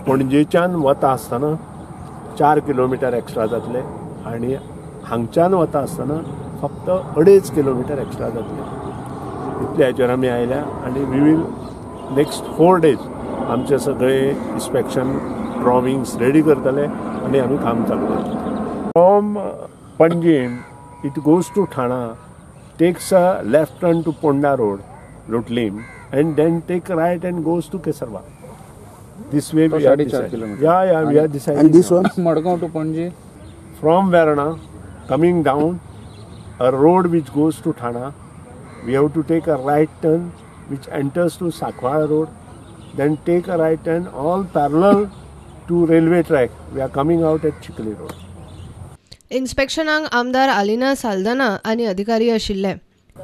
पणजेच्यान वता आसतना 4 किलोमीटर एक्स्ट्रा जातले आनी हांगच्यान वता आसतना फक्त 2.5 किलोमीटर एक्स्ट्रा जातले. इतले हाचेर आमी आयल्या आनी वी वील नेक्स्ट 4 days आमचे सगळे इन्स्पेक्शन ड्रॉविंग्स रेडी करतले आनी आमी काम चालू करतले. From Panjim it goes to Thana, takes a left turn to Ponda Road, Lutlim, and then take a right and goes to Kesarwa. This way we are decided. Yeah, we are decided. And this one? Madgaon to Panji? From Varna, coming down, a road which goes to Thana, we have to take a right turn which enters to Sakwara Road, then take a right turn all parallel to railway track. We are coming out at Chikli Road. इन्स्पेक्शनाक आमदार आलिना साल्दाना आनी अधिकारी आशिल्ले.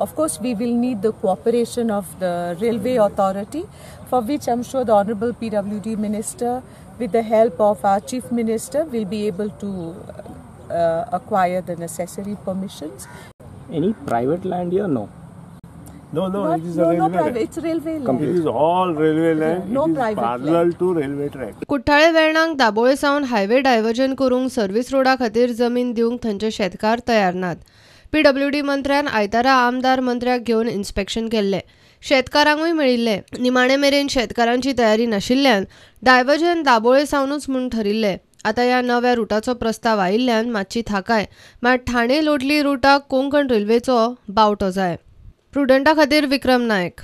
Of course, we will need the cooperation of the Railway Authority, for which I'm sure the Honourable PWD Minister, with the help of our Chief Minister, will be able to acquire the necessary permissions. Any private land here? No. No, it is a railway land. It's railway land. It is all railway land. No it is private parallel land. to railway track. Cortalim वेर्णाक दाबोळे सावन highway diversion करूंक service रोडा खातीर जमीन दिवंक थंयचे शेतकार तयार नात. PWD मंत्र्यान आयतारा आमदार मंत्र्याक घेवन इन्स्पेक्शन केल्ले. शेतकारांकूय मेळिल्ले. निमाणे मेरेन शेतकारांची तयारी नाशिल्ल्यान डायव्हर्जन दाबोळे सावनूच म्हूण ठरिल्ले. आतां ह्या नव्या रुटाचो प्रस्ताव आयिल्ल्यान मातशी थाकाय मात ठाणे लोटली रुटाक कोंकण रेल्वेचो बावटो जाय. प्रुडंटा खातीर विक्रम नायक.